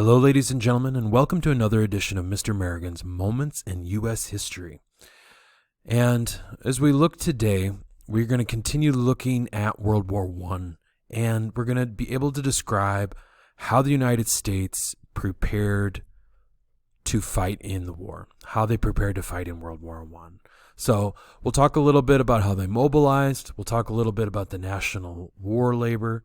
Hello, ladies and gentlemen, and welcome to another edition of Mr. Merrigan's Moments in U.S. History. And as we look today, we're going to continue looking at World War I, and we're going to be able to describe how the United States prepared to fight in the war, how they prepared to fight in World War I. So we'll talk a little bit about how they mobilized. We'll talk a little bit about the National War Labor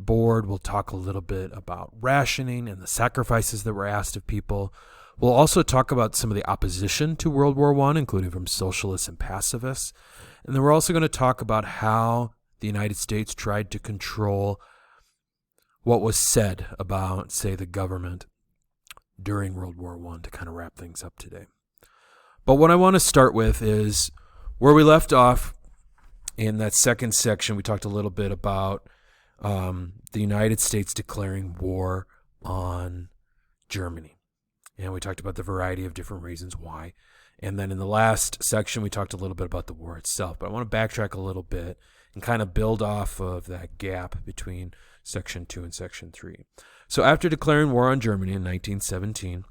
Board. We'll talk a little bit about rationing and the sacrifices that were asked of people. We'll also talk about some of the opposition to World War I, including from Socialists and Pacifists. And then we're also going to talk about how the United States tried to control what was said about, say, the government during World War I to kind of wrap things up today. But what I want to start with is where we left off in that second section. We talked a little bit about the United States declaring war on Germany. And we talked about the variety of different reasons why. And then in the last section, we talked a little bit about the war itself. But I want to backtrack a little bit and kind of build off of that gap between Section 2 and Section 3. So after declaring war on Germany in 1917,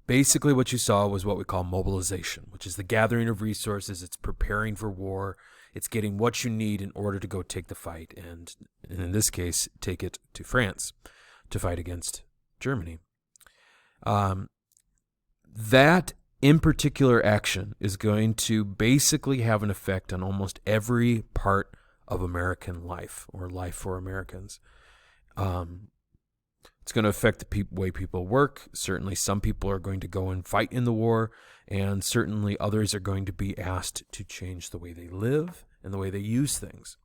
basically what you saw was what we call mobilization, which is the gathering of resources. It's preparing for war. It's getting what you need in order to go take the fight, and in this case, take it to France to fight against Germany. That in particular action is going to basically have an effect on almost every part of American life, or life for Americans. It's going to affect the way people work. Certainly some people are going to go and fight in the war, and certainly others are going to be asked to change the way they live and the way they use things.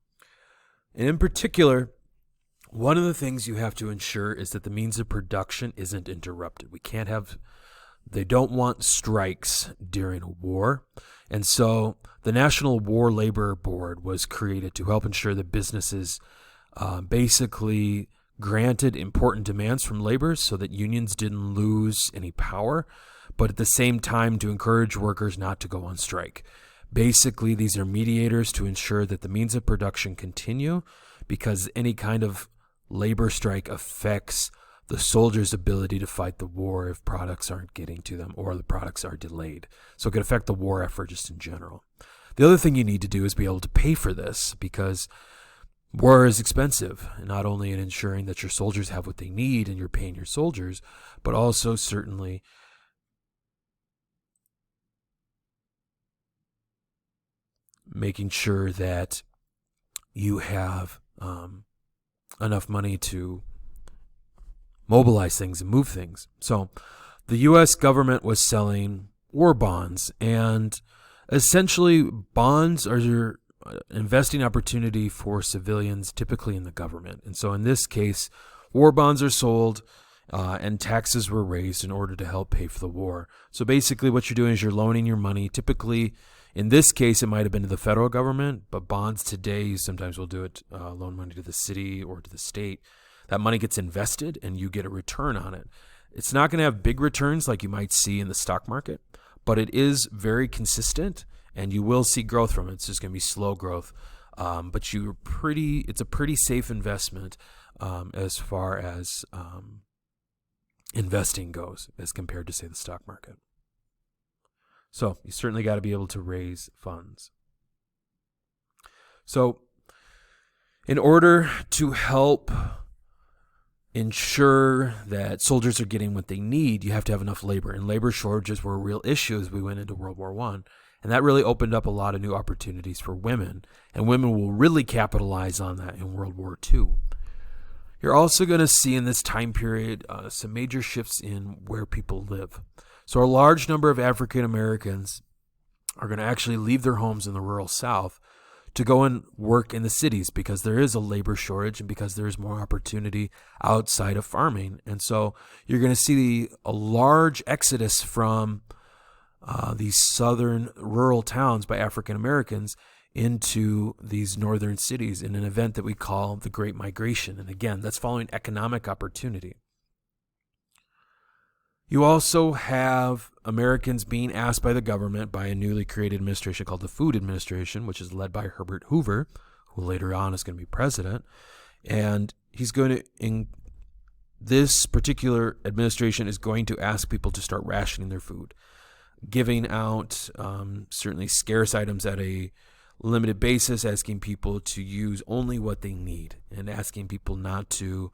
And in particular, one of the things you have to ensure is that the means of production isn't interrupted. They don't want strikes during a war. And so the National War Labor Board was created to help ensure that businesses basically granted important demands from laborers so that unions didn't lose any power, but at the same time to encourage workers not to go on strike. Basically, these are mediators to ensure that the means of production continue, because any kind of labor strike affects the soldiers' ability to fight the war if products aren't getting to them or the products are delayed. So it could affect the war effort just in general. The other thing you need to do is be able to pay for this, because war is expensive, not only in ensuring that your soldiers have what they need and you're paying your soldiers, but also certainly making sure that you have enough money to mobilize things and move things. So the U.S. government was selling war bonds, and essentially bonds are your investing opportunity for civilians, typically in the government. And so in this case, war bonds are sold and taxes were raised in order to help pay for the war. So basically what you're doing is you're loaning your money. Typically, in this case, it might have been to the federal government, but bonds today, you sometimes will do it, loan money to the city or to the state. That money gets invested and you get a return on it. It's not going to have big returns like you might see in the stock market, but it is very consistent. And you will see growth from it. It's just going to be slow growth. But it's a pretty safe investment as far as investing goes as compared to, say, the stock market. So you certainly got to be able to raise funds. So in order to help ensure that soldiers are getting what they need, you have to have enough labor. And labor shortages were a real issue as we went into World War I. And that really opened up a lot of new opportunities for women. And women will really capitalize on that in World War II. You're also going to see in this time period some major shifts in where people live. So a large number of African Americans are going to actually leave their homes in the rural South to go and work in the cities, because there is a labor shortage and because there is more opportunity outside of farming. And so you're going to see a large exodus from these southern rural towns by African Americans into these northern cities in an event that we call the Great Migration. And again, that's following economic opportunity. You also have Americans being asked by the government, by a newly created administration called the Food Administration, which is led by Herbert Hoover, who later on is going to be president. And he's going to this particular administration is going to ask people to start rationing their food, giving out certainly scarce items at a limited basis, asking people to use only what they need, and asking people not to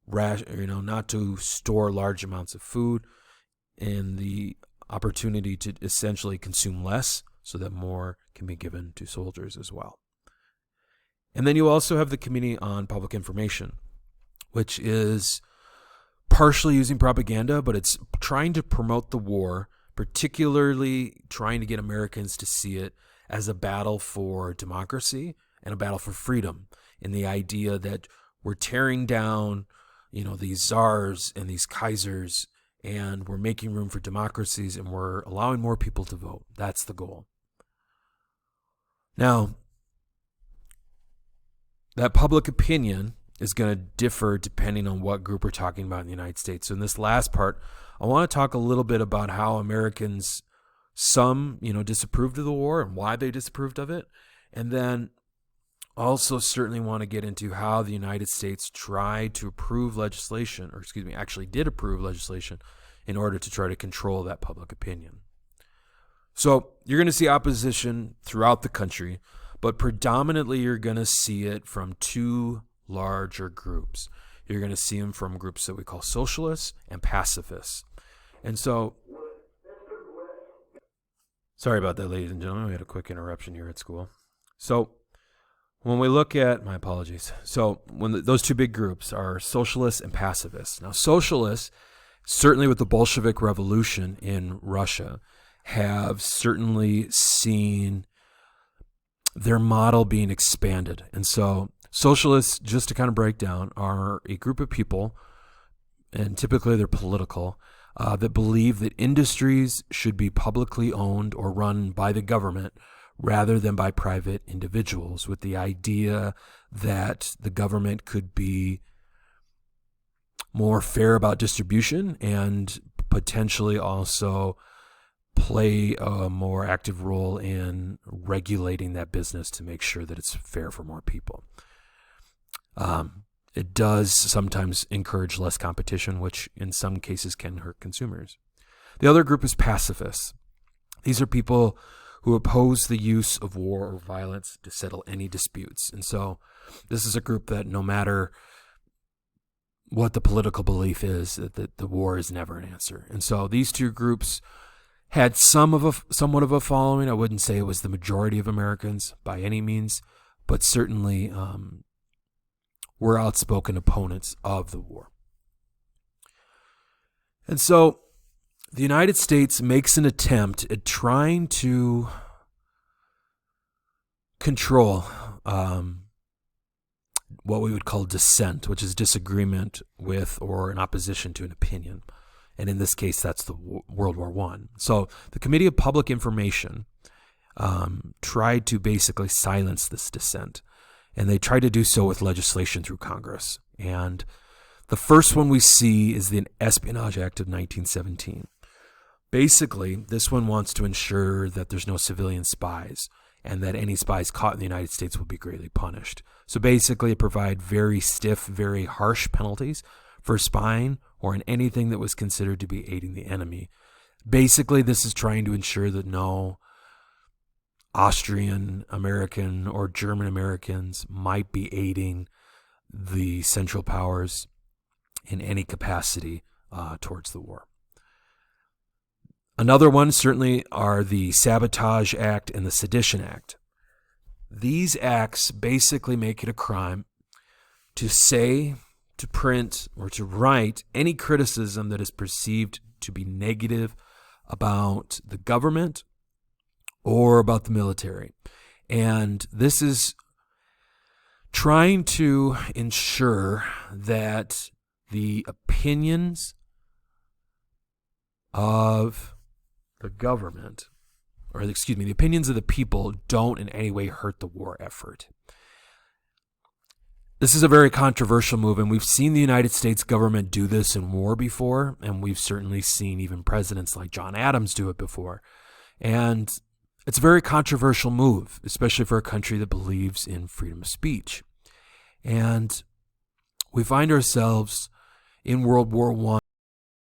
not to store large amounts of food, and the opportunity to essentially consume less so that more can be given to soldiers as well. And then you also have the Committee on Public Information, which is partially using propaganda, but it's trying to promote the war, particularly trying to get Americans to see it as a battle for democracy and a battle for freedom, in the idea that we're tearing down, these czars and these kaisers, and we're making room for democracies, and we're allowing more people to vote. That's the goal. Now, that public opinion is going to differ depending on what group we're talking about in the United States. So in this last part, I want to talk a little bit about how Americans, some, disapproved of the war and why they disapproved of it. And then also certainly want to get into how the United States tried to approve legislation, actually did approve legislation in order to try to control that public opinion. So you're going to see opposition throughout the country, but predominantly you're going to see it from two larger groups. You're going to see them from groups that we call Socialists and Pacifists. And so, sorry about that, ladies and gentlemen. We had a quick interruption here at school. So when we look at, my apologies. So those two big groups are Socialists and Pacifists. Now, Socialists, certainly with the Bolshevik Revolution in Russia, have certainly seen their model being expanded. And so socialists, just to kind of break down, are a group of people, and typically they're political, that believe that industries should be publicly owned or run by the government rather than by private individuals, with the idea that the government could be more fair about distribution and potentially also play a more active role in regulating that business to make sure that it's fair for more people. It does sometimes encourage less competition, which in some cases can hurt consumers. The other group is pacifists. These are people who oppose the use of war or violence to settle any disputes. And so this is a group that no matter what the political belief is, that the war is never an answer. And so these two groups had somewhat of a following. I wouldn't say it was the majority of Americans by any means, but certainly were outspoken opponents of the war. And so the United States makes an attempt at trying to control what we would call dissent, which is disagreement with or in opposition to an opinion. And in this case, that's the World War I. So the Committee of Public Information tried to basically silence this dissent. And they tried to do so with legislation through Congress. And the first one we see is the Espionage Act of 1917. Basically, this one wants to ensure that there's no civilian spies and that any spies caught in the United States will be greatly punished. So basically, it provides very stiff, very harsh penalties for spying or in anything that was considered to be aiding the enemy. Basically, this is trying to ensure that no Austrian American or German Americans might be aiding the Central Powers in any capacity towards the war. Another one certainly are the Sabotage Act and the Sedition Act. These acts basically make it a crime to say, to print, or to write any criticism that is perceived to be negative about the government or about the military. And this is trying to ensure that the opinions of the government, or the opinions of the people don't in any way hurt the war effort. This is a very controversial move, and we've seen the United States government do this in war before, and we've certainly seen even presidents like John Adams do it before. And it's a very controversial move, especially for a country that believes in freedom of speech. And we find ourselves in World War I.